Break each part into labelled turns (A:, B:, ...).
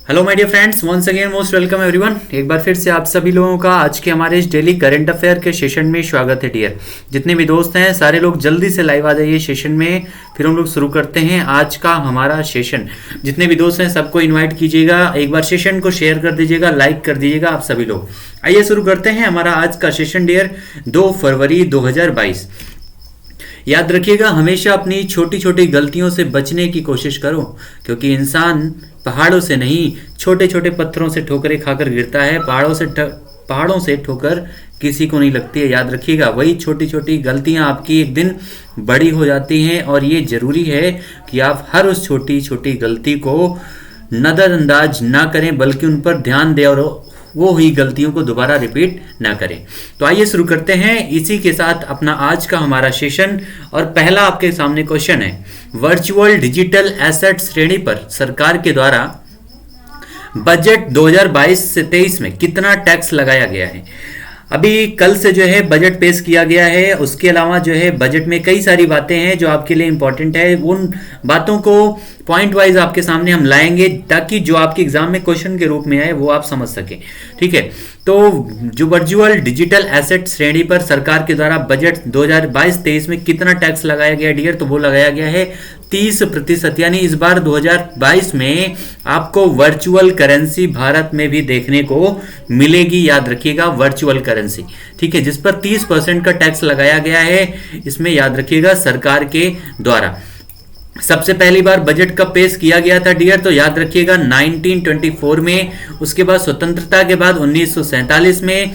A: Hello my dear friends, once again most welcome everyone. एक बार फिर से आप सभी लोगों का आज के हमारे इस डेली करंट अफेयर के सेशन में स्वागत है। डियर जितने भी दोस्त हैं सारे लोग जल्दी से लाइव आ जाइए सेशन में, फिर हम लोग शुरू करते हैं आज का हमारा सेशन। जितने भी दोस्त हैं सबको इन्वाइट कीजिएगा, एक बार सेशन को शेयर कर दीजिएगा, लाइक कर दीजिएगा आप सभी लोग। आइए शुरू करते हैं हमारा आज का सेशन डियर 2 फरवरी 2022। याद रखिएगा, हमेशा अपनी छोटी छोटी गलतियों से बचने की कोशिश करो, क्योंकि इंसान पहाड़ों से नहीं छोटे छोटे पत्थरों से ठोकरें खाकर गिरता है। पहाड़ों से ठोकर किसी को नहीं लगती है। याद रखिएगा, वही छोटी छोटी गलतियां आपकी एक दिन बड़ी हो जाती हैं, और ये जरूरी है कि आप हर उस छोटी छोटी गलती को नज़रअंदाज ना करें, बल्कि उन पर ध्यान दें और वो हुई गलतियों को दोबारा रिपीट ना करें। तो आइए शुरू करते हैं इसी के साथ अपना आज का हमारा सेशन। और पहला आपके सामने क्वेश्चन है, वर्चुअल डिजिटल एसेट श्रेणी पर सरकार के द्वारा बजट 2022 से 23 में कितना टैक्स लगाया गया है। अभी कल से जो है बजट पेश किया गया है, उसके अलावा जो है बजट में कई सारी बातें हैं जो आपके लिए इंपॉर्टेंट है। उन बातों को पॉइंट वाइज आपके सामने हम लाएंगे, ताकि जो आपके एग्जाम में क्वेश्चन के रूप में आए वो आप समझ सकें। ठीक है, तो जो वर्चुअल डिजिटल एसेट श्रेणी पर सरकार के द्वारा बजट 2022-23 में कितना टैक्स लगाया गया डियर, तो वो लगाया गया है 30%। यानी इस बार 2022 में आपको वर्चुअल करेंसी भारत में भी देखने को मिलेगी। याद रखिएगा, वर्चुअल करेंसी, ठीक है, जिस पर 30% का टैक्स लगाया गया है, इसमें याद रखिएगा सरकार के द्वारा। सबसे पहली बार बजट कब पेश किया गया था डियर, तो याद रखिएगा 1924 में, उसके बाद स्वतंत्रता के बाद 1947 में।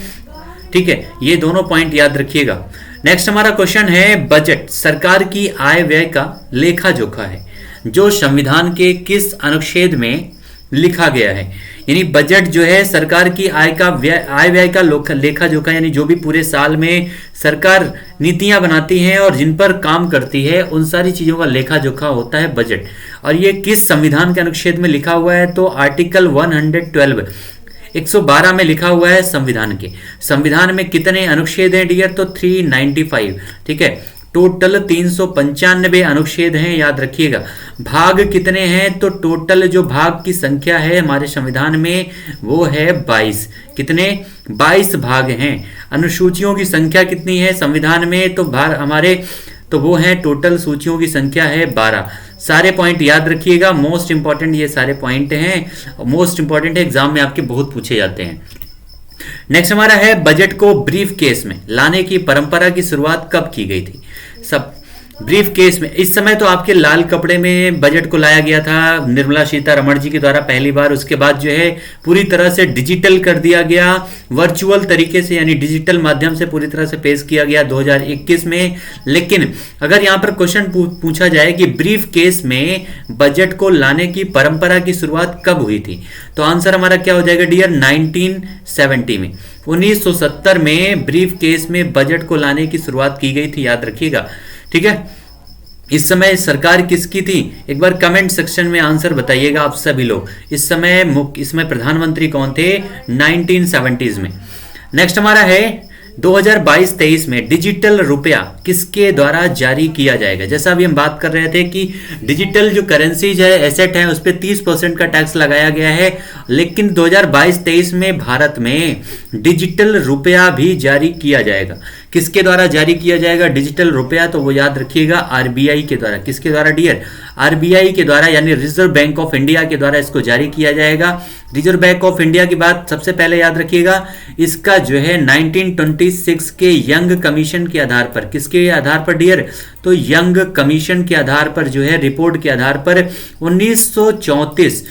A: ठीक है, ये दोनों पॉइंट याद रखिएगा। नेक्स्ट हमारा क्वेश्चन है, बजट सरकार की आय व्यय का लेखा जोखा है जो संविधान के किस अनुच्छेद में लिखा गया है। यानी बजट जो है सरकार की आय व्यय का लेखा जोखा, यानी जो भी पूरे साल में सरकार नीतियां बनाती हैं और जिन पर काम करती है, उन सारी चीजों का लेखा जोखा होता है बजट। और ये किस संविधान के अनुच्छेद में लिखा हुआ है, तो आर्टिकल 112 में लिखा हुआ है संविधान के। संविधान में कितने अनुच्छेद हैं डियर, तो 395। ठीक है, टोटल 395 अनुच्छेद हैं, याद रखिएगा। भाग कितने हैं, तो टोटल जो भाग की संख्या है हमारे संविधान में वो है 22। कितने, 22 भाग हैं। अनुसूचियों की संख्या कितनी है संविधान में, तो वो है टोटल सूचियों की संख्या है 12। सारे पॉइंट याद रखिएगा, मोस्ट इंपॉर्टेंट ये सारे पॉइंट हैं, मोस्ट इंपॉर्टेंट है, एग्जाम में आपके बहुत पूछे जाते हैं। नेक्स्ट हमारा है, बजट को ब्रीफ केस में लाने की परंपरा की शुरुआत कब की गई थी। सब ब्रीफ केस में, इस समय तो आपके लाल कपड़े में बजट को लाया गया था निर्मला सीतारमण जी के द्वारा पहली बार। उसके बाद जो है पूरी तरह से डिजिटल कर दिया गया, वर्चुअल तरीके से, यानी डिजिटल माध्यम से पूरी तरह से पेश किया गया 2021 में। लेकिन अगर यहां पर क्वेश्चन पूछा जाए कि ब्रीफ केस में बजट को लाने की परंपरा की शुरुआत कब हुई थी, तो आंसर हमारा क्या हो जाएगा डियर, 1970 में। 1970 में ब्रीफ केस में बजट को लाने की शुरुआत की गई थी, याद रखिएगा। ठीक है, इस समय सरकार किसकी थी, एक बार कमेंट सेक्शन में आंसर बताइएगा आप सभी लोग। इसमें प्रधानमंत्री कौन थे, 1970s में। नेक्स्ट हमारा है, 2022-23 में डिजिटल रुपया किसके द्वारा जारी किया जाएगा। जैसा अभी हम बात कर रहे थे कि डिजिटल जो करेंसीज है, एसेट है, उस पर 30% का टैक्स लगाया गया है, लेकिन 2022-23 में भारत में डिजिटल रुपया भी जारी किया जाएगा। किसके द्वारा जारी किया जाएगा डिजिटल रुपया, तो वो याद रखिएगा आरबीआई के द्वारा। किसके द्वारा डियर, आरबीआई के द्वारा, यानी रिजर्व बैंक ऑफ इंडिया के द्वारा इसको जारी किया जाएगा। रिजर्व बैंक ऑफ इंडिया की बात सबसे पहले याद रखिएगा, इसका जो है 1926 के यंग कमीशन के आधार पर, किसके आधार पर डियर, तो यंग कमीशन के आधार पर जो है, रिपोर्ट के आधार पर 1934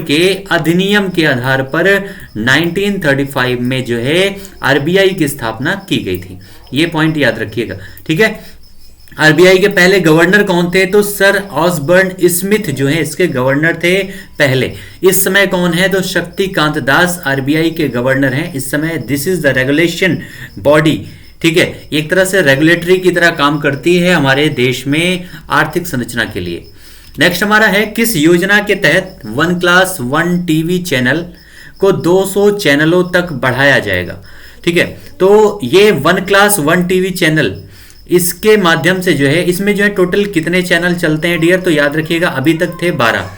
A: के अधिनियम के आधार पर 1935 में जो है आरबीआई की स्थापना की गई थी। ये पॉइंट याद रखिएगा। ठीक है, आरबीआई के पहले गवर्नर कौन थे, तो सर ऑसबर्न स्मिथ जो है इसके गवर्नर थे पहले। इस समय कौन है, तो शक्तिकांत दास आरबीआई के गवर्नर हैं इस समय। This is the regulation body. ठीक है, एक तरह से रेगुलेटरी की तरह काम करती है हमारे देश में आर्थिक संरचना के लिए। नेक्स्ट हमारा है, किस योजना के तहत 1+1 टीवी चैनल को 200 चैनलों तक बढ़ाया जाएगा। ठीक है, तो ये 1+1 टीवी चैनल, इसके माध्यम से जो है, इसमें जो है टोटल कितने चैनल चलते हैं डियर, तो याद रखिएगा अभी तक थे 12।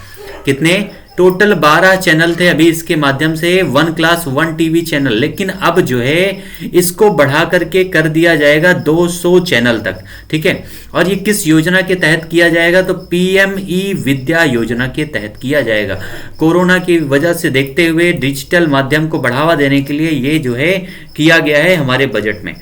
A: कितने? टोटल 12 चैनल थे अभी इसके माध्यम से, one class one TV channel, लेकिन अब जो है इसको बढ़ा करके कर दिया जाएगा 200 चैनल तक। ठीक है, और ये किस योजना के तहत किया जाएगा? तो पीएमई विद्या योजना के तहत किया जाएगा। कोरोना की वजह से देखते हुए डिजिटल माध्यम को बढ़ावा देने के लिए ये जो है किया गया है हमारे बजट में।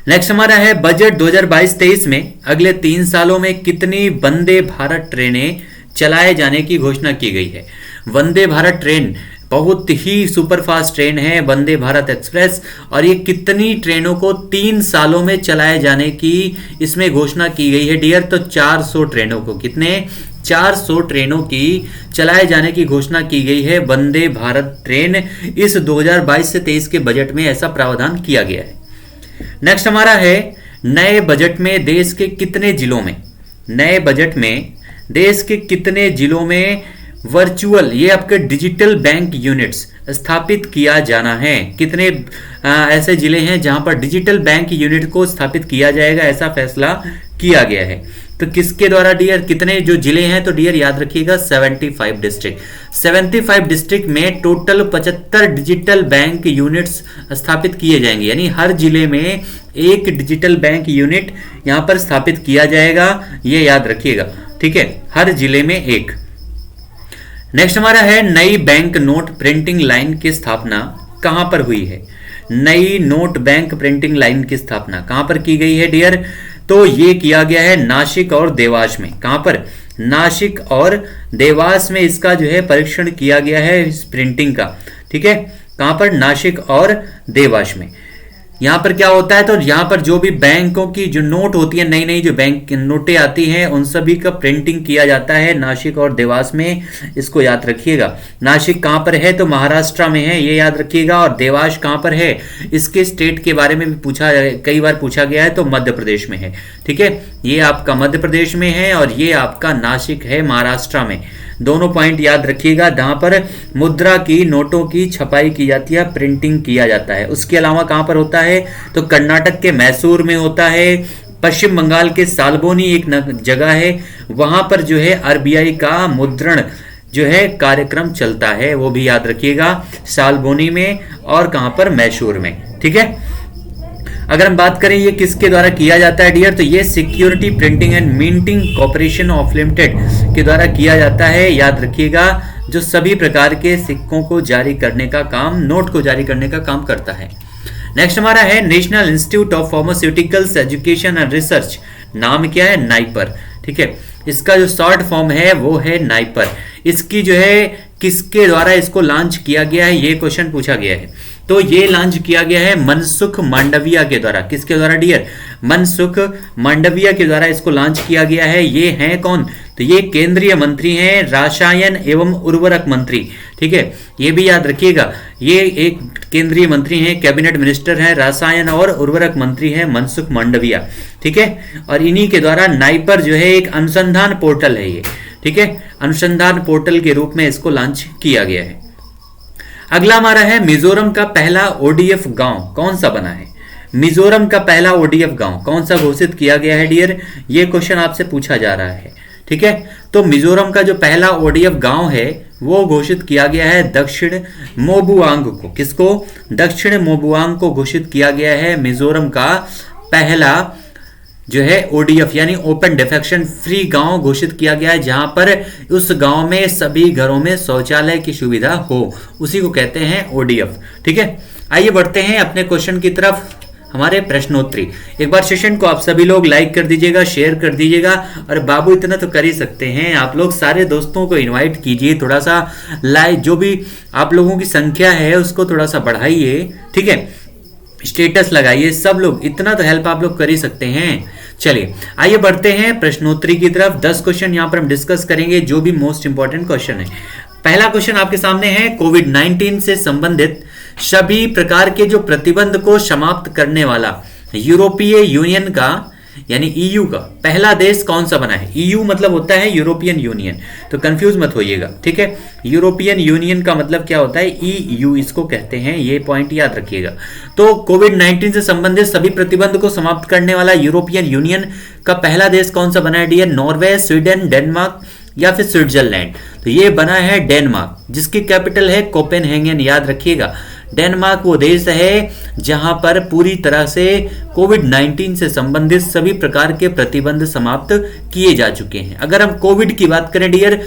A: नेक्स्ट हमारा है बजट 2022-23 में अगले 3 सालों में कितनी वंदे भारत ट्रेनें चलाए जाने की घोषणा की गई है। वंदे भारत ट्रेन बहुत ही सुपरफास्ट ट्रेन है, वंदे भारत एक्सप्रेस, और ये कितनी ट्रेनों को 3 सालों में चलाए जाने की इसमें घोषणा की गई है डियर? तो 400 ट्रेनों को, कितने? 400 ट्रेनों की चलाए जाने की घोषणा की गई है वंदे भारत ट्रेन। इस 2022 से 23 के बजट में ऐसा प्रावधान किया गया है। नेक्स्ट हमारा है नए बजट में देश के कितने जिलों में, नए बजट में देश के कितने जिलों में वर्चुअल, ये आपके डिजिटल बैंक यूनिट्स स्थापित किया जाना है। कितने ऐसे जिले हैं जहां पर डिजिटल बैंक यूनिट को स्थापित किया जाएगा, ऐसा फैसला किया गया है। तो किसके द्वारा डियर? कितने जो जिले हैं? तो डियर याद रखिएगा 75 डिस्ट्रिक्ट। 75 डिस्ट्रिक्ट में टोटल 75 डिजिटल बैंक यूनिट्स स्थापित किए जाएंगे, यानी हर जिले में एक डिजिटल बैंक यूनिट यहां पर स्थापित किया जाएगा, ये याद रखिएगा। ठीक है, हर जिले में एक। नेक्स्ट हमारा है नई बैंक नोट प्रिंटिंग लाइन की स्थापना कहां पर हुई है? नई नोट बैंक प्रिंटिंग लाइन की स्थापना कहां पर की गई है डियर? तो ये किया गया है नासिक और देवास में। कहां पर? नासिक और देवास में इसका जो है परीक्षण किया गया है इस प्रिंटिंग का। ठीक है, कहां पर? नासिक और देवास में। यहां पर क्या होता है? तो यहां पर जो भी बैंकों की जो नोट होती है, नई नई जो बैंक नोटें आती हैं, उन सभी का प्रिंटिंग किया जाता है नासिक और देवास में, इसको याद रखिएगा। नासिक कहां पर है? तो महाराष्ट्र में है, ये याद रखिएगा। और देवास कहां पर है? इसके स्टेट के बारे में भी कई बार पूछा गया है, तो मध्य प्रदेश में है। ठीक है, ये आपका मध्य प्रदेश में है और ये आपका नासिक है महाराष्ट्र में। दोनों पॉइंट याद रखिएगा, जहां पर मुद्रा की नोटों की छपाई की जाती है, प्रिंटिंग किया जाता है। उसके अलावा कहां पर होता है? तो कर्नाटक के मैसूर में होता है। पश्चिम बंगाल के सालबोनी एक जगह है, वहां पर जो है आरबीआई का मुद्रण जो है कार्यक्रम चलता है, वो भी याद रखिएगा, सालबोनी में और कहां पर? मैसूर में। ठीक है, अगर हम बात करें ये किसके द्वारा किया जाता है डियर? तो ये security printing and minting corporation of limited के द्वारा किया जाता है, याद रखिएगा, जो सभी प्रकार के सिक्कों को जारी करने का काम, नोट को जारी करने का काम करता है। नेक्स्ट हमारा है national institute of pharmaceuticals education and research, नाम क्या है? नाइपर। ठीक है, इसका जो शॉर्ट फॉर्म है वो है नाइपर। इसकी जो है किसके द्वारा इसको लॉन्च किया गया है, ये क्वेश्चन पूछा गया है। तो ये लॉन्च किया गया है मनसुख मांडविया के द्वारा। किसके द्वारा डियर? मनसुख मांडविया के द्वारा इसको लॉन्च किया गया है। ये हैं कौन? तो ये केंद्रीय मंत्री हैं, रसायन एवं उर्वरक मंत्री। ठीक है, ये भी याद रखिएगा, ये एक केंद्रीय मंत्री हैं, कैबिनेट मिनिस्टर हैं, रसायन और उर्वरक मंत्री हैं मनसुख मांडविया। ठीक है, और इन्हीं के द्वारा नाइपर जो है एक अनुसंधान पोर्टल है ये। ठीक है, अनुसंधान पोर्टल के रूप में इसको लॉन्च किया गया है। अगला हमारा है मिजोरम का पहला ओडीएफ गांव कौन सा बना है? मिजोरम का पहला ओडीएफ गांव कौन सा घोषित किया गया है डियर? ये क्वेश्चन आपसे पूछा जा रहा है। ठीक है, तो मिजोरम का जो पहला ओडीएफ गांव है वो घोषित किया गया है दक्षिण मोबुआंग को। किसको? दक्षिण मोबुआंग को घोषित किया गया है मिजोरम का पहला जो है ओडीएफ यानी ओपन डिफेक्शन फ्री गांव घोषित किया गया है, जहां पर उस गांव में सभी घरों में शौचालय की सुविधा हो, उसी को कहते हैं ओडीएफ। ठीक है, आइए बढ़ते हैं अपने क्वेश्चन की तरफ, हमारे प्रश्नोत्तरी। एक बार सेशन को आप सभी लोग लाइक कर दीजिएगा, शेयर कर दीजिएगा, और बाबू इतना तो कर ही सकते हैं, आप लोग सारे दोस्तों को इनवाइट कीजिए, थोड़ा सा लाइक, जो भी आप लोगों की संख्या है उसको थोड़ा सा बढ़ाइए। ठीक है, स्टेटस लगाइए, सब लोग, इतना तो हेल्प आप लोग कर ही सकते हैं। चलिए आइए बढ़ते हैं प्रश्नोत्तरी की तरफ। 10 क्वेश्चन यहां पर हम डिस्कस करेंगे, जो भी मोस्ट इंपॉर्टेंट क्वेश्चन है। पहला क्वेश्चन आपके सामने है, कोविड-19 से संबंधित सभी प्रकार के जो प्रतिबंध को समाप्त करने वाला यूरोपीय यूनियन का यानी ईयू का पहला देश कौन सा बना है? ईयू मतलब होता है यूरोपियन यूनियन, तो कंफ्यूज मत होइएगा। ठीक है, यूरोपियन यूनियन का मतलब क्या होता है? ईयू इसको कहते हैं, ये पॉइंट याद रखिएगा। तो कोविड-19 से संबंधित सभी प्रतिबंध को समाप्त करने वाला यूरोपियन यूनियन का पहला देश कौन सा बना है डियर? नॉर्वे, स्वीडन, डेनमार्क, या फिर स्विट्जरलैंड? तो ये बना है डेनमार्क, जिसकी कैपिटल है कोपेनहेगन। याद रखिएगा, डेनमार्क वो देश है जहां पर पूरी तरह से कोविड-19 से संबंधित सभी प्रकार के प्रतिबंध समाप्त किए जा चुके हैं। अगर हम कोविड की बात करें डियर,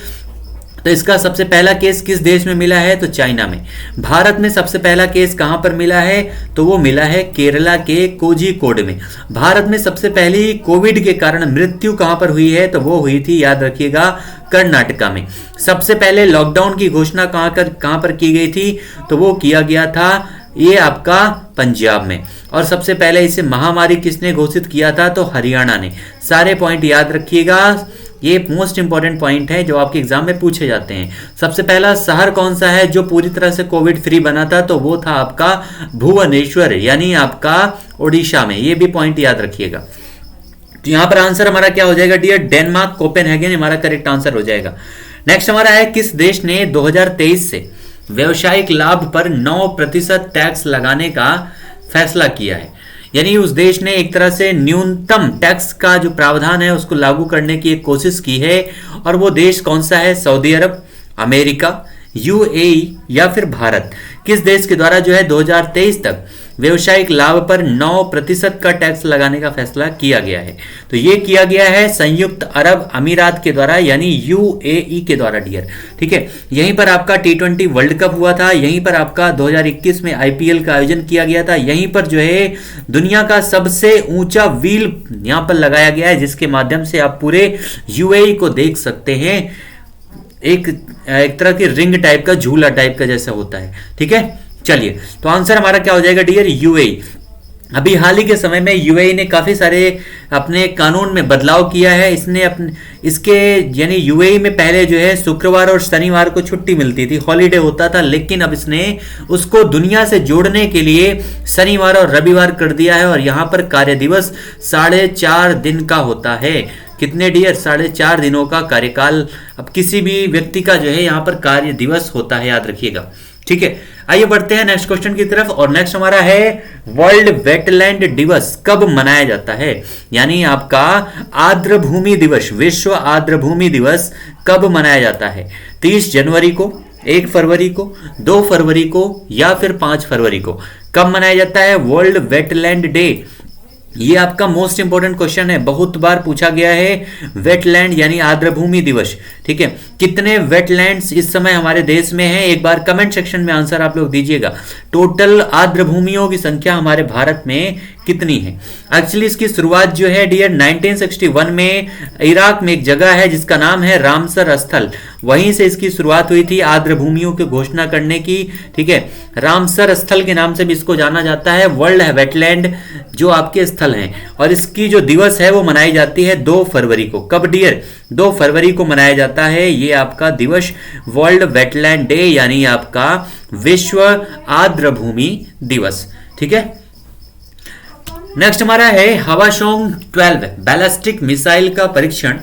A: तो इसका सबसे पहला केस किस देश में मिला है? तो चाइना में। भारत में सबसे पहला केस कहां पर मिला है? तो वो मिला है केरला के कोझिकोड में। भारत में सबसे पहली कोविड के कारण मृत्यु कहां पर हुई है? तो वो हुई थी, याद रखिएगा, कर्नाटका में। सबसे पहले लॉकडाउन की घोषणा कहां पर की गई थी? तो वो किया गया था ये आपका पंजाब में। और सबसे पहले इसे महामारी किसने घोषित किया था? तो हरियाणा ने। सारे पॉइंट याद रखिएगा, ये मोस्ट इंपॉर्टेंट पॉइंट है जो आपके एग्जाम में पूछे जाते हैं। सबसे पहला शहर कौन सा है जो पूरी तरह से कोविड फ्री बना था? तो वो था आपका भुवनेश्वर, यानी आपका उड़ीसा में। ये भी पॉइंट याद रखिएगा। तो यहां पर आंसर हमारा क्या हो जाएगा डियर? डेनमार्क, कोपेनहेगन हमारा करेक्ट आंसर हो जाएगा। नेक्स्ट हमारा है, किस देश ने 2023 से व्यवसायिक लाभ पर 9% टैक्स लगाने का फैसला किया है? यानी उस देश ने एक तरह से न्यूनतम टैक्स का जो प्रावधान है उसको लागू करने की एक कोशिश की है। और वो देश कौन सा है? सऊदी अरब, अमेरिका, यूएई या फिर भारत? किस देश के द्वारा जो है 2023 तक व्यवसायिक लाभ पर 9% का टैक्स लगाने का फैसला किया गया है? तो ये किया गया है संयुक्त अरब अमीरात के द्वारा, यानी यूएई के द्वारा डियर। ठीक है, यहीं पर आपका T20 वर्ल्ड कप हुआ था, यहीं पर आपका 2021 में आईपीएल का आयोजन किया गया था, यहीं पर जो है दुनिया का सबसे ऊंचा व्हील यहां पर लगाया गया है, जिसके माध्यम से आप पूरे यूएई को देख सकते हैं। एक तरह की रिंग टाइप का, झूला टाइप का जैसा होता है। ठीक है, चलिए, तो आंसर हमारा क्या हो जाएगा डियर? यूएई। अभी हाल ही के समय में यूएई ने काफी सारे अपने कानून में बदलाव किया है। इसके यानी यूएई में पहले जो है शुक्रवार और शनिवार को छुट्टी मिलती थी, हॉलीडे होता था, लेकिन अब इसने उसको दुनिया से जोड़ने के लिए शनिवार और रविवार कर दिया है। और यहां पर कार्य दिवस 4.5 दिन का होता है। कितने डियर? 4.5 दिनों का कार्यकाल अब किसी भी व्यक्ति का जो है यहाँ पर कार्य दिवस होता है, याद रखिएगा। ठीक है, आइए बढ़ते हैं नेक्स्ट क्वेश्चन की तरफ। और नेक्स्ट हमारा है, वर्ल्ड वेटलैंड दिवस कब मनाया जाता है? यानी आपका आर्द्रभूमि दिवस, विश्व आर्द्रभूमि दिवस कब मनाया जाता है? 30 जनवरी को, 1 फरवरी को, 2 फरवरी को या फिर 5 फरवरी को? कब मनाया जाता है वर्ल्ड वेटलैंड डे? ये आपका मोस्ट इंपोर्टेंट क्वेश्चन है, बहुत बार पूछा गया है। वेटलैंड यानी आर्द्रभूमि दिवस। ठीक है, कितने वेटलैंड्स इस समय हमारे देश में हैं? एक बार कमेंट सेक्शन में आंसर आप लोग दीजिएगा। टोटल आर्द्रभूमियों की संख्या हमारे भारत में कितनी है? एक्चुअली इसकी शुरुआत जो है डियर 1961 में इराक में एक जगह है जिसका नाम है रामसर स्थल, वहीं से इसकी शुरुआत हुई थी आर्द्रभूमियों की घोषणा करने की। ठीक है, रामसर स्थल के नाम से भी इसको जाना जाता है, वर्ल्ड वेटलैंड जो आपके स्थल हैं। और इसकी जो दिवस है वो मनाई जाती है 2 फरवरी को। कब डियर? 2 फरवरी को मनाया जाता है ये आपका दिवस, वर्ल्ड वेटलैंड डे, यानी आपका विश्व आर्द्रभूमि दिवस। ठीक है, नेक्स्ट हमारा है, हवासोंग 12 बैलिस्टिक मिसाइल का परीक्षण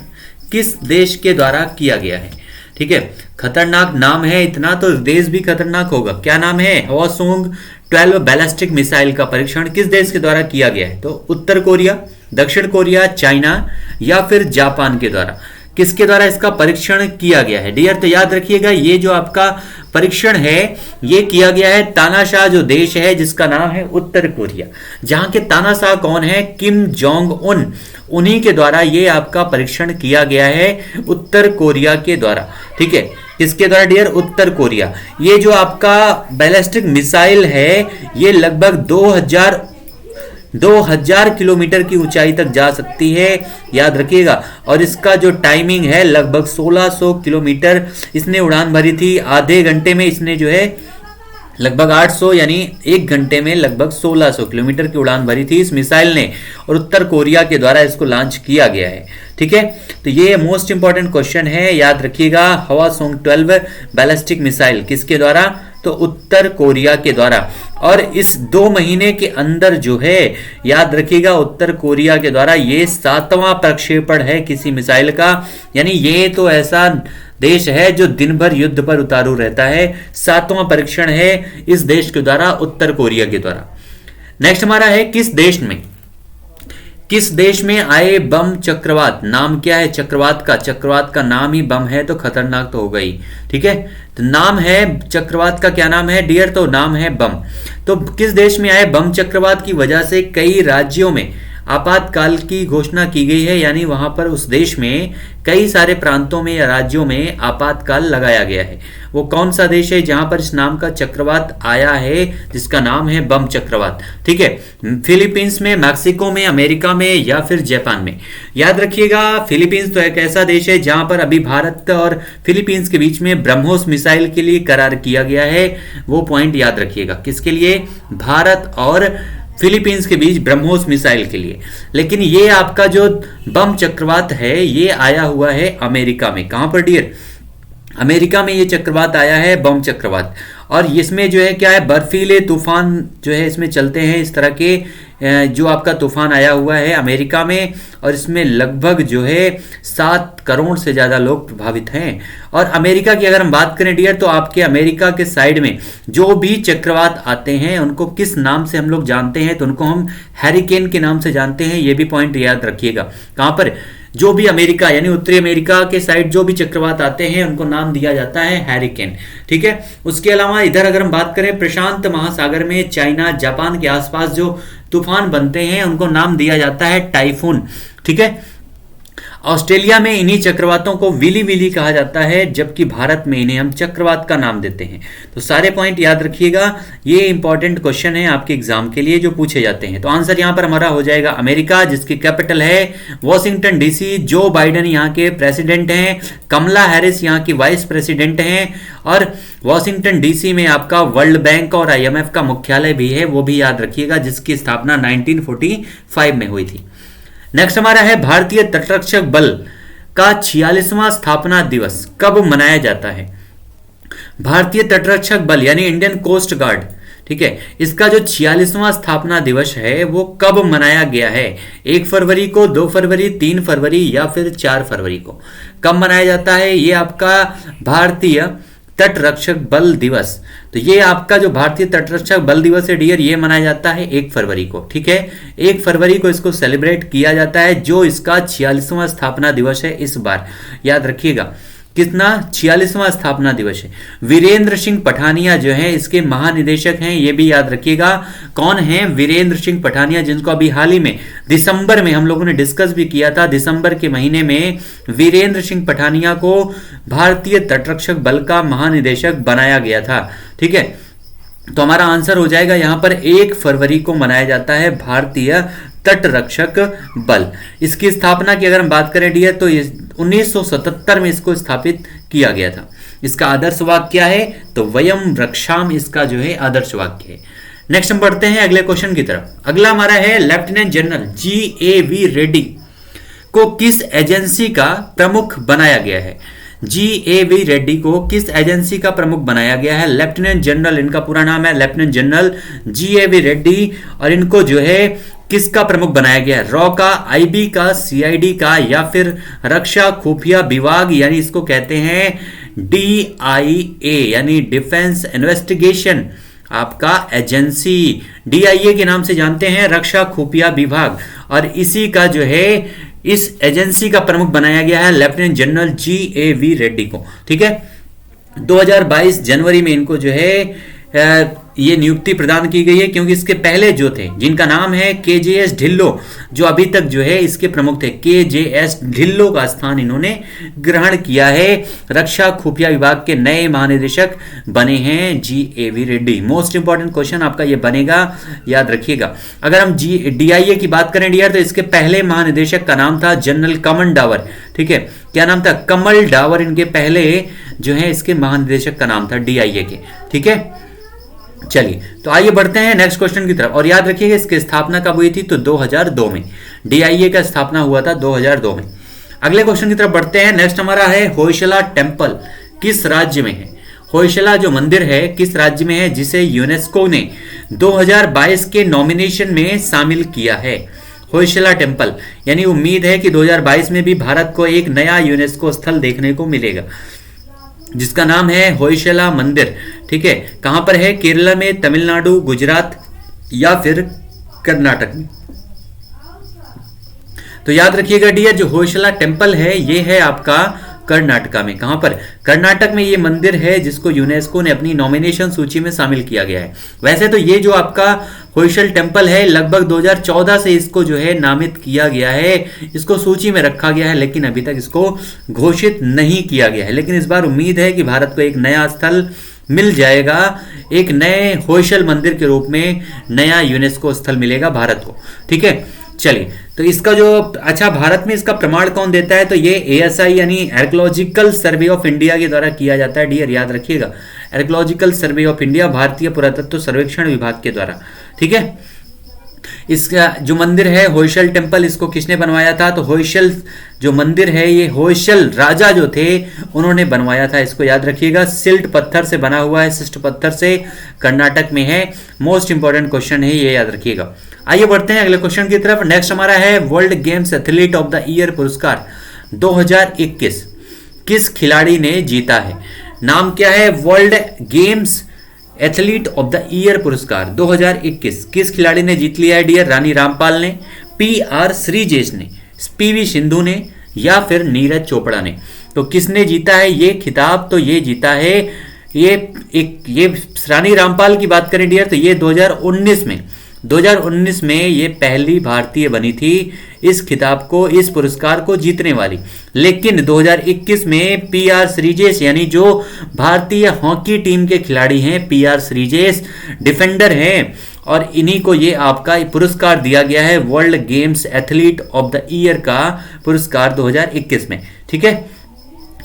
A: किस देश के द्वारा किया गया है? ठीक है, खतरनाक नाम है इतना तो देश भी खतरनाक होगा। क्या नाम है? हवासोंग 12 बैलिस्टिक मिसाइल का परीक्षण किस देश के द्वारा किया गया है? तो उत्तर कोरिया, दक्षिण कोरिया, चाइना या फिर जापान के द्वारा? किसके द्वारा इसका परीक्षण किया गया है डियर? तो याद रखिएगा, ये जो आपका परीक्षण है ये किया गया है तानाशाह जो देश है जिसका नाम है उत्तर कोरिया। जहां के तानाशाह कौन है? किम जोंग उन, उन्हीं के द्वारा ये आपका परीक्षण किया गया है, उत्तर कोरिया के द्वारा। ठीक है, किसके द्वारा डियर? उत्तर कोरिया। ये जो आपका बैलिस्टिक मिसाइल है ये लगभग 2000 किलोमीटर की ऊंचाई तक जा सकती है, याद रखिएगा। और इसका जो टाइमिंग है लगभग 1600 किलोमीटर इसने उड़ान भरी थी। आधे घंटे में इसने जो है लगभग 800 यानी 1 घंटे में लगभग 1600 किलोमीटर की उड़ान भरी थी इस मिसाइल ने, और उत्तर कोरिया के द्वारा इसको लॉन्च किया गया है। ठीक है, तो ये मोस्ट इंपॉर्टेंट क्वेश्चन है, याद रखिएगा। हवासोंग 12 बैलिस्टिक मिसाइल किसके द्वारा? तो उत्तर कोरिया के द्वारा। और इस 2 महीने के अंदर जो है याद रखिएगा उत्तर कोरिया के द्वारा ये 7वां प्रक्षेपण है किसी मिसाइल का। यानी ये तो ऐसा देश है जो दिन भर युद्ध पर उतारू रहता है। 7वां परीक्षण है इस देश के द्वारा, उत्तर कोरिया के द्वारा। नेक्स्ट हमारा है, किस किस देश में आए बम चक्रवात? नाम क्या है चक्रवात का? चक्रवात का नाम ही बम है तो खतरनाक तो होगा ही। ठीक है, तो नाम है चक्रवात का, क्या नाम है डियर? तो नाम है बम। तो किस देश में आए बम चक्रवात की वजह से कई राज्यों में आपातकाल की घोषणा की गई है, यानी वहां पर उस देश में कई सारे प्रांतों में या राज्यों में आपातकाल लगाया गया है। वो कौन सा देश है जहां पर इस नाम का चक्रवात आया है, जिसका नाम है बम चक्रवात? ठीक है, फिलीपींस में, मैक्सिको में, अमेरिका में या फिर जापान में? याद रखिएगा, फिलीपींस तो एक ऐसा देश है जहां पर अभी भारत और फिलीपींस के बीच में ब्रह्मोस मिसाइल के लिए करार किया गया है। वो पॉइंट याद रखिएगा, किसके लिए? भारत और फिलीपींस के बीच ब्रह्मोस मिसाइल के लिए। लेकिन ये आपका जो बम चक्रवात है ये आया हुआ है अमेरिका में। कहां पर डियर? अमेरिका में ये चक्रवात आया है, बम चक्रवात। और इसमें जो है क्या है, बर्फीले तूफान जो है इसमें चलते हैं, इस तरह के जो आपका तूफान आया हुआ है अमेरिका में, और इसमें लगभग जो है 7 करोड़ से ज्यादा लोग प्रभावित हैं। और अमेरिका की अगर हम बात करें डियर, तो आपके अमेरिका के साइड में जो भी चक्रवात आते हैं उनको किस नाम से हम लोग जानते हैं? तो उनको हम हैरिकेन के नाम से जानते हैं। ये भी पॉइंट याद रखिएगा। कहां पर? जो भी अमेरिका यानी उत्तरी अमेरिका के साइड जो भी चक्रवात आते हैं उनको नाम दिया जाता है हैरिकेन। ठीक है, उसके अलावा इधर अगर हम बात करें प्रशांत महासागर में, चाइना, जापान के आसपास जो तूफान बनते हैं उनको नाम दिया जाता है टाइफून। ठीक है, ऑस्ट्रेलिया में इन्हीं चक्रवातों को विली विली कहा जाता है, जबकि भारत में इन्हें हम चक्रवात का नाम देते हैं। तो सारे पॉइंट याद रखिएगा, ये इंपॉर्टेंट क्वेश्चन है आपके एग्जाम के लिए जो पूछे जाते हैं। तो आंसर यहां पर हमारा हो जाएगा अमेरिका, जिसकी कैपिटल है वॉशिंगटन डीसी। जो बाइडेन यहां के प्रेसिडेंट हैं, कमला हैरिस यहां की वाइस प्रेसिडेंट हैं, और वॉशिंगटन डीसी में आपका वर्ल्ड बैंक और IMF का मुख्यालय भी है, वो भी याद रखिएगा, जिसकी स्थापना 1945 में हुई थी। नेक्स्ट हमारा है भारतीय तटरक्षक बल का 46वां स्थापना दिवस कब मनाया जाता है? भारतीय तटरक्षक बल यानी इंडियन कोस्ट गार्ड, ठीक है, इसका जो 46वां स्थापना दिवस है वो कब मनाया गया है? 1 फरवरी को, 2 फरवरी, 3 फरवरी या फिर 4 फरवरी को? कब मनाया जाता है ये आपका भारतीय तटरक्षक बल दिवस? तो ये आपका जो भारतीय तटरक्षक बल दिवस है डियर, ये मनाया जाता है 1 फरवरी को। ठीक है, 1 फरवरी को इसको सेलिब्रेट किया जाता है, जो इसका 46वां स्थापना दिवस है इस बार। याद रखिएगा, कितना? 46वां स्थापना दिवस है। वीरेंद्र सिंह पठानिया जो है इसके महानिदेशक हैं, ये भी याद रखिएगा। कौन है? वीरेंद्र सिंह पठानिया, जिनको अभी हाल ही में दिसंबर में हम लोगों ने डिस्कस भी किया था। दिसंबर के महीने में वीरेंद्र सिंह पठानिया को भारतीय तटरक्षक बल का महानिदेशक बनाया गया था। ठीक है, तो हमारा आंसर हो जाएगा यहां पर 1 फरवरी को मनाया जाता है भारतीय तटरक्षक बल। इसकी स्थापना की अगर हम बात करें डियर, तो 1977 में इसको स्थापित किया गया था। इसका आदर्श वाक्य क्या है? तो वयम रक्षाम इसका जो है आदर्श वाक्य है। नेक्स्ट हम बढ़ते हैं अगले क्वेश्चन की तरफ। अगला हमारा है लेफ्टिनेंट जनरल GAV रेड्डी को किस एजेंसी का प्रमुख बनाया गया है? GAV रेड्डी को किस एजेंसी का प्रमुख बनाया गया है? लेफ्टिनेंट जनरल, इनका पूरा नाम है लेफ्टिनेंट जनरल GAV रेड्डी, और इनको जो है किसका प्रमुख बनाया गया है? रॉ का, IB का, CID का या फिर रक्षा खुफिया विभाग, यानी इसको कहते हैं DIA यानी डिफेंस इन्वेस्टिगेशन आपका एजेंसी। DIA के नाम से जानते हैं, रक्षा खुफिया विभाग, और इसी का जो है इस एजेंसी का प्रमुख बनाया गया है लेफ्टिनेंट जनरल GAV रेड्डी को। ठीक है, 2022 जनवरी में इनको जो है ये नियुक्ति प्रदान की गई है, क्योंकि इसके पहले जो थे जिनका नाम है KJS ढिल्लो, जो अभी तक जो है इसके प्रमुख थे, KJS ढिल्लो का स्थान इन्होंने ग्रहण किया है। रक्षा खुफिया विभाग के नए महानिदेशक बने हैं GAV Reddy. Most important question आपका ये बनेगा, याद रखिएगा। अगर हम DIA की बात करें डियर, तो इसके पहले महानिदेशक का नाम था जनरल कमल डावर। ठीक है, क्या नाम था? कमल डावर इनके पहले जो है इसके महानिदेशक का नाम था DIA के। ठीक है, चलिए तो आइए बढ़ते हैं नेक्स्ट क्वेश्चन की तरफ। और याद रखिएगा इसकी स्थापना कब हुई थी? तो 2002 में DIA का स्थापना हुआ था 2002 में। अगले क्वेश्चन की तरफ बढ़ते हैं। नेक्स्ट हमारा है होयसला टेम्पल किस राज्य में है? होयसला जो मंदिर है किस राज्य में है, जिसे यूनेस्को ने 2022 के नॉमिनेशन में शामिल किया है? होयसला टेम्पल, यानी उम्मीद है कि 2022 में भी भारत को एक नया यूनेस्को स्थल देखने को मिलेगा, जिसका नाम है होयसला मंदिर। ठीक है, कहां पर है? केरला में, तमिलनाडु, गुजरात या फिर कर्नाटक में? तो याद रखिएगा डियर, जो होयसला टेम्पल है ये है आपका कर्नाटका में। कहां पर? कर्नाटक में ये मंदिर है जिसको यूनेस्को ने अपनी नॉमिनेशन सूची में शामिल किया गया है। वैसे तो ये जो आपका होयसल टेम्पल है लगभग 2014 से इसको जो है नामित किया गया है, इसको सूची में रखा गया है, लेकिन अभी तक इसको घोषित नहीं किया गया है। लेकिन इस बार उम्मीद है कि भारत को एक नया स्थल मिल जाएगा, एक नए होयसल मंदिर के रूप में नया यूनेस्को स्थल मिलेगा भारत को। ठीक है, चलिए, तो इसका जो अच्छा भारत में इसका प्रमाण कौन देता है? तो ये ASI यानी आर्कियोलॉजिकल सर्वे ऑफ इंडिया के द्वारा किया जाता है डियर, याद रखिएगा, आर्कियोलॉजिकल सर्वे ऑफ इंडिया, भारतीय पुरातत्व सर्वेक्षण विभाग के द्वारा। ठीक है, इसका जो मंदिर है होयसल टेम्पल, इसको किसने बनवाया था? तो होयसल जो मंदिर है ये होयसल राजा जो थे उन्होंने बनवाया था, इसको याद रखिएगा। सिल्ट पत्थर से बना हुआ है, सिस्ट पत्थर से, कर्नाटक में है। मोस्ट इंपॉर्टेंट क्वेश्चन है ये, याद रखिएगा। आइए बढ़ते हैं अगले क्वेश्चन की तरफ। नेक्स्ट हमारा है world games athlete of the year पुरस्कार 2021 किस खिलाड़ी ने जीता है? नाम क्या है? World games athlete of the year पुरस्कार 2021 किस खिलाड़ी ने जीत लिया है डियर? रानी रामपाल ने, PR श्रीजेश ने, PV सिंधु ने, या फिर नीरज चोपड़ा ने। तो किसने जीता है ये खिताब? तो ये जीता है ये रानी रामपाल की बात करें डियर तो ये 2019 में ये पहली भारतीय बनी थी इस खिताब को, इस पुरस्कार को जीतने वाली। लेकिन 2021 में PR श्रीजेश यानी जो भारतीय हॉकी टीम के खिलाड़ी हैं, PR श्रीजेश डिफेंडर हैं, और इन्हीं को ये आपका पुरस्कार दिया गया है world games athlete of the year का पुरस्कार 2021 में। ठीक है,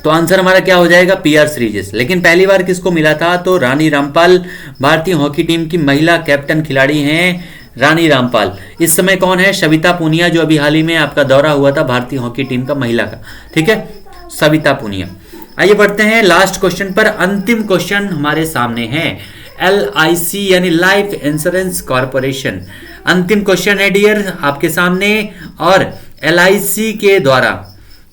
A: तो आंसर हमारा क्या हो जाएगा? PR श्रीजेश। लेकिन पहली बार किसको मिला था? तो रानी रामपाल, भारतीय हॉकी टीम की महिला कैप्टन खिलाड़ी हैं रानी रामपाल। इस समय कौन है? सविता पूनिया, जो अभी हाल ही में आपका दौरा हुआ था भारतीय हॉकी टीम का महिला का। ठीक है, सविता पूनिया। आइए बढ़ते हैं लास्ट क्वेश्चन पर। अंतिम क्वेश्चन हमारे सामने है LIC यानी लाइफ इंश्योरेंस कॉर्पोरेशन। अंतिम क्वेश्चन है डियर आपके सामने, और LIC के द्वारा,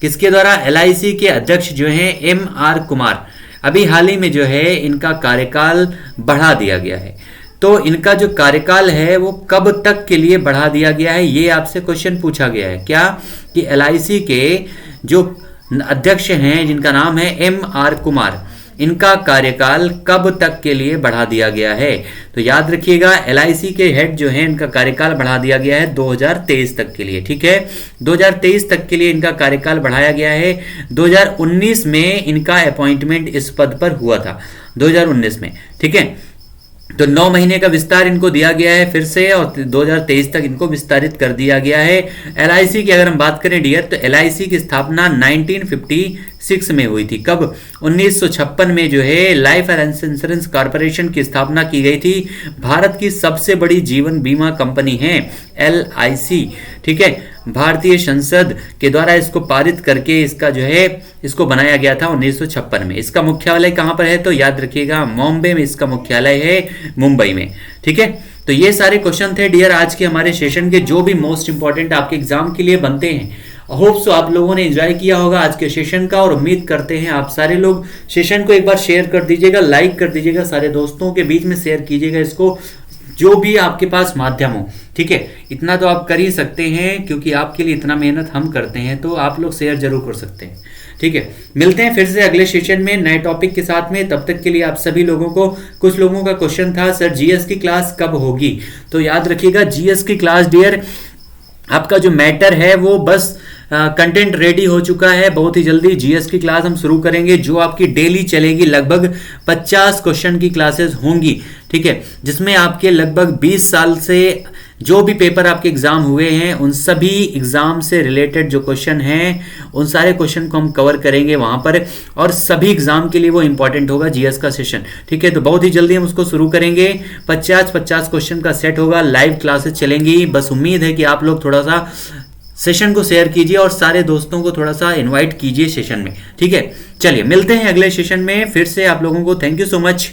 A: किसके द्वारा? LIC के अध्यक्ष जो हैं MR कुमार, अभी हाल ही में जो है इनका कार्यकाल बढ़ा दिया गया है। तो इनका जो कार्यकाल है वो कब तक के लिए बढ़ा दिया गया है, ये आपसे क्वेश्चन पूछा गया है। क्या कि LIC के जो अध्यक्ष हैं जिनका नाम है MR कुमार, इनका कार्यकाल कब तक के लिए बढ़ा दिया गया है? तो याद रखिएगा LIC के हेड जो हैं इनका कार्यकाल बढ़ा दिया गया है 2023 तक के लिए। ठीक है, 2023 तक के लिए इनका कार्यकाल बढ़ाया गया है। 2019 में इनका अपॉइंटमेंट इस पद पर हुआ था, 2019 में। ठीक है, तो 9 महीने का विस्तार इनको दिया गया है फिर से, और 2023 तक इनको विस्तारित कर दिया गया है। LIC की अगर हम बात करें डियर तो LIC की स्थापना 1956 में हुई थी। कब? 1956 में जो है लाइफ इंश्योरेंस कॉर्पोरेशन की स्थापना की गई थी। भारत की सबसे बड़ी जीवन बीमा कंपनी है LIC। ठीक है, भारतीय संसद के द्वारा इसको पारित करके इसका जो है इसको बनाया गया था 1956 में। इसका मुख्यालय कहां पर है? तो याद रखिएगा बॉम्बे में इसका मुख्यालय है, मुंबई में। ठीक है, तो ये सारे क्वेश्चन थे डियर आज के हमारे सेशन के, जो भी मोस्ट इंपॉर्टेंट आपके एग्जाम के लिए बनते हैं। होप सो आप लोगों ने एंजॉय किया होगा आज के सेशन का, और उम्मीद करते हैं आप सारे लोग सेशन को एक बार शेयर कर दीजिएगा, लाइक कर दीजिएगा, सारे दोस्तों के बीच में शेयर कीजिएगा इसको, जो भी आपके पास माध्यम हो। ठीक है, इतना तो आप कर ही सकते हैं, क्योंकि आपके लिए इतना मेहनत हम करते हैं, तो आप लोग शेयर जरूर कर सकते हैं। ठीक है, मिलते हैं फिर से अगले सेशन में नए टॉपिक के साथ में। तब तक के लिए आप सभी लोगों को, कुछ लोगों का क्वेश्चन था सर GS की क्लास कब होगी, तो याद रखिएगा GS की क्लास डियर आपका जो मैटर है वो बस कंटेंट रेडी हो चुका है। बहुत ही जल्दी GS की क्लास हम शुरू करेंगे, जो आपकी डेली चलेगी। लगभग 50 क्वेश्चन की क्लासेस होंगी। ठीक है, जिसमें आपके लगभग 20 साल से जो भी पेपर आपके एग्जाम हुए हैं उन सभी एग्जाम से रिलेटेड जो क्वेश्चन हैं उन सारे क्वेश्चन को हम कवर करेंगे वहां पर, और सभी एग्जाम के लिए वो इंपॉर्टेंट होगा GS का सेशन। ठीक है, तो बहुत ही जल्दी हम उसको शुरू करेंगे। 50 क्वेश्चन का सेट होगा, लाइव क्लासेस चलेंगी। बस उम्मीद है कि आप लोग थोड़ा सा सेशन को शेयर कीजिए और सारे दोस्तों को थोड़ा सा इनवाइट कीजिए सेशन में। ठीक है, चलिए मिलते हैं अगले सेशन में फिर से। आप लोगों को थैंक यू सो मच।